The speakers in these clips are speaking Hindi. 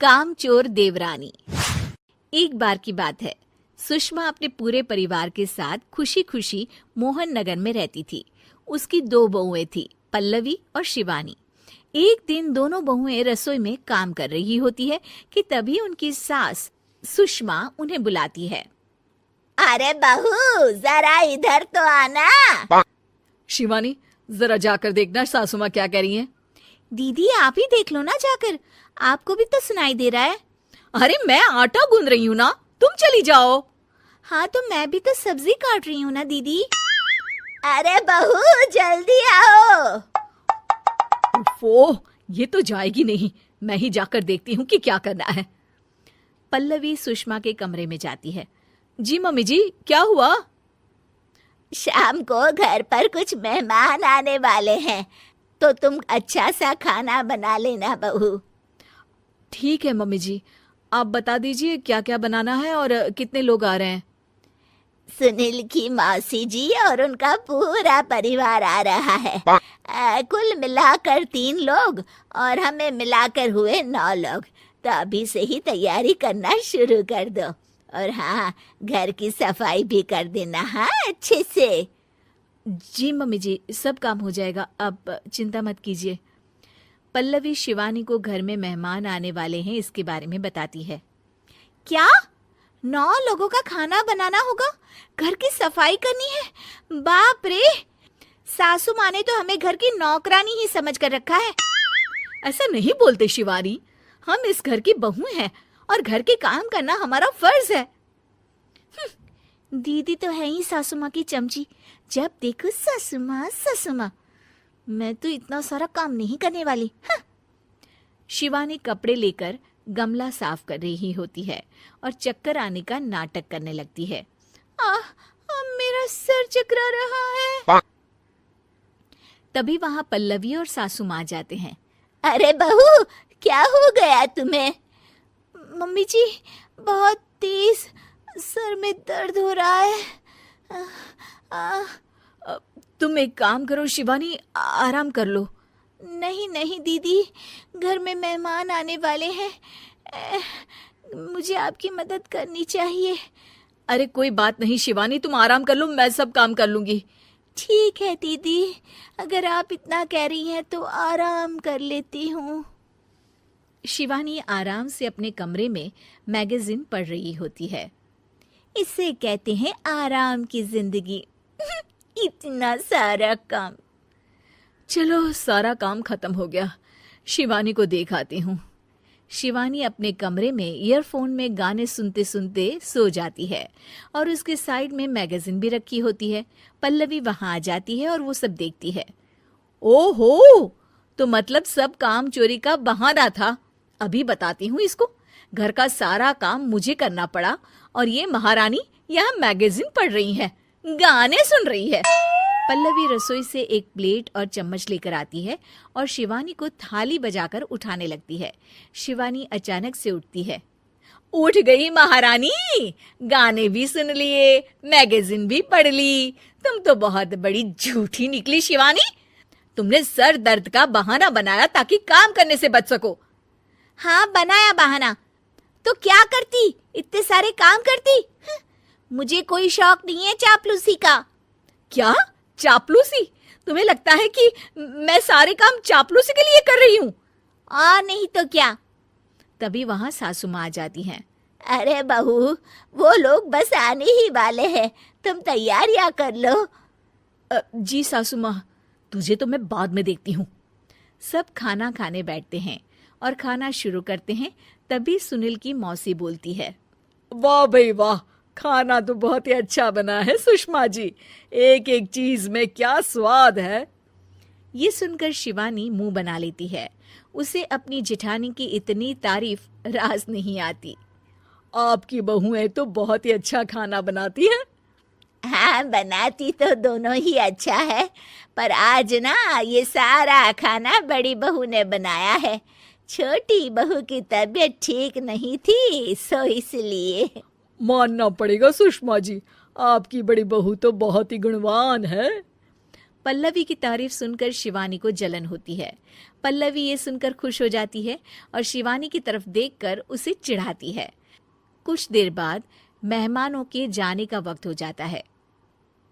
कामचोर देवरानी। एक बार की बात है, सुषमा अपने पूरे परिवार के साथ खुशी खुशी मोहन नगर में रहती थी। उसकी 2 बहुएं थी, पल्लवी और शिवानी। एक दिन दोनों बहुएं रसोई में काम कर रही होती है कि तभी उनकी सास सुषमा उन्हें बुलाती है। अरे बहू, जरा इधर तो आना। शिवानी, जरा जाकर देखना सासू माँ क्या कह रही हैं। दीदी आप ही देख लो ना जाकर, आपको भी तो सुनाई दे रहा है। अरे मैं आटा गूंद रही हूँ ना, तुम चली जाओ। हाँ तो मैं भी तो सब्जी काट रही हूँ ना दीदी। अरे बहू जल्दी आओ। ओह, ये तो जाएगी नहीं, मैं ही जाकर देखती हूँ कि क्या करना है। पल्लवी सुषमा के कमरे में जाती है। जी मम्मी जी, क्या हुआ? शाम को घर पर कुछ मेहमान आने वाले हैं, तो तुम अच्छा सा खाना बना लेना बहू। ठीक है मम्मी जी, आप बता दीजिए क्या क्या बनाना है और कितने लोग आ रहे हैं। सुनील की मौसी जी और उनका पूरा परिवार आ रहा है। कुल मिलाकर 3 लोग और हमें मिलाकर हुए 9 लोग। तो अभी से ही तैयारी करना शुरू कर दो। और हाँ, घर की सफाई भी कर देना, हाँ अच्छे से। जी मम्मी जी, सब काम हो जाएगा, आप चिंता मत कीजिए। पल्लवी शिवानी को घर में मेहमान आने वाले हैं इसके बारे में बताती है। क्या 9 लोगों का खाना बनाना होगा, घर की सफाई करनी है? बाप रे, सासू माँ ने तो हमें घर की नौकरानी ही समझ कर रखा है। ऐसा नहीं बोलते शिवानी, हम इस घर की बहू हैं और घर के काम करना हमारा फर्ज है। दीदी तो है ही सासू माँ की चमची, जब देखो सासू माँ सासू माँ। मैं तो इतना सारा काम नहीं करने वाली। शिवानी कपड़े लेकर गमला साफ कर रही होती है और चक्कर आने का नाटक करने लगती है। मेरा सर चकरा रहा है। तभी वहां पल्लवी और सासू माँ जाते हैं। अरे बहू, क्या हो गया तुम्हें? मम्मी जी, बहुत तेज सर में दर्द हो रहा है। तुम एक काम करो शिवानी, आराम कर लो। नहीं नहीं दीदी, घर में मेहमान आने वाले हैं, मुझे आपकी मदद करनी चाहिए। अरे कोई बात नहीं शिवानी, तुम आराम कर लो, मैं सब काम कर लूंगी। ठीक है दीदी, अगर आप इतना कह रही हैं तो आराम कर लेती हूँ। शिवानी आराम से अपने कमरे में मैगजीन पढ़ रही होती है। इसे कहते हैं आराम की जिंदगी। इतना सारा काम। चलो, सारा काम खत्म हो गया, शिवानी को देख आती हूँ। शिवानी अपने कमरे में ईयरफोन में गाने सुनते सुनते सो जाती है और उसके साइड में मैगजीन भी रखी होती है। पल्लवी वहां आ जाती है और वो सब देखती है। ओहो, तो मतलब सब काम चोरी का बहाना था। अभी बताती हूँ इसको। घर का सारा काम मुझे करना पड़ा और ये महारानी यहाँ मैगजीन पढ़ रही है, गाने सुन रही है। पल्लवी रसोई से एक प्लेट और चम्मच लेकर आती है और शिवानी को थाली बजाकर उठाने लगती है। शिवानी अचानक से उठती है। उठ गई महारानी, गाने भी सुन लिए, मैगजीन भी पढ़ ली। तुम तो बहुत बड़ी झूठी निकली शिवानी। तुमने सर दर्द का बहाना बनाया ताकि काम करने से बच सको। हाँ बनाया बहाना, तो क्या करती, इतने सारे काम करती। मुझे कोई शौक नहीं है चापलूसी का। क्या चापलूसी? तुम्हें लगता है कि मैं सारे काम चापलूसी के लिए कर रही हूँ? नहीं तो क्या। तभी वहां सासू माँ आ जाती हैं। अरे बहू, वो लोग बस आने ही वाले हैं, तुम तैयारियां कर लो। जी सासू माँ, तुझे तो मैं बाद में देखती हूँ। सब खाना खाने बैठते हैं और खाना शुरू करते हैं। तभी सुनील की मौसी बोलती है। वाह भाई वाह, खाना तो बहुत ही अच्छा बना है सुषमा जी, एक एक चीज में क्या स्वाद है। ये सुनकर शिवानी मुंह बना लेती है। उसे अपनी जेठानी की इतनी तारीफ रास नहीं आती। आपकी बहुएं तो बहुत ही अच्छा खाना बनाती हैं। हाँ बनाती तो दोनों ही अच्छा है, पर आज ना ये सारा खाना बड़ी बहू ने बनाया है। छोटी बहू की तबीयत ठीक नहीं थी, सो इसलिए। मानना पड़ेगा सुषमा जी, आपकी बड़ी बहू तो बहुत ही गुणवान है। पल्लवी की तारीफ सुनकर शिवानी को जलन होती है। पल्लवी ये सुनकर खुश हो जाती है और शिवानी की तरफ देखकर उसे चिढ़ाती है। कुछ देर बाद मेहमानों के जाने का वक्त हो जाता है।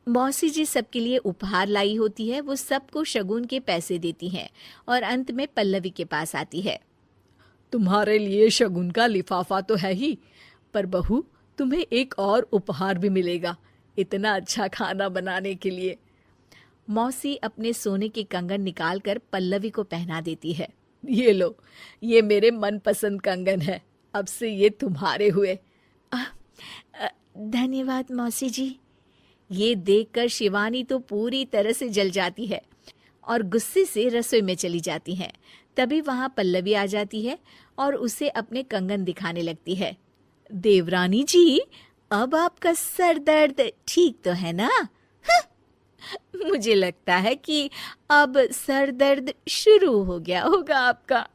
मौसी जी सबके लिए उपहार लाई होती है। वो सबको शगुन के पैसे देती हैं और अंत में पल्लवी के पास आती है। तुम्हारे लिए शगुन का लिफाफा तो है ही, पर बहू तुम्हें एक और उपहार भी मिलेगा इतना अच्छा खाना बनाने के लिए। मौसी अपने सोने के कंगन निकालकर पल्लवी को पहना देती है। ये लो, ये मेरे मनपसंद कंगन है, अब से ये तुम्हारे हुए। धन्यवाद मौसी जी। ये देखकर शिवानी तो पूरी तरह से जल जाती है और गुस्से से रसोई में चली जाती है। तभी वहां पल्लवी आ जाती है और उसे अपने कंगन दिखाने लगती है। देवरानी जी, अब आपका सर दर्द ठीक तो है ना? मुझे लगता है कि अब सर दर्द शुरू हो गया होगा आपका।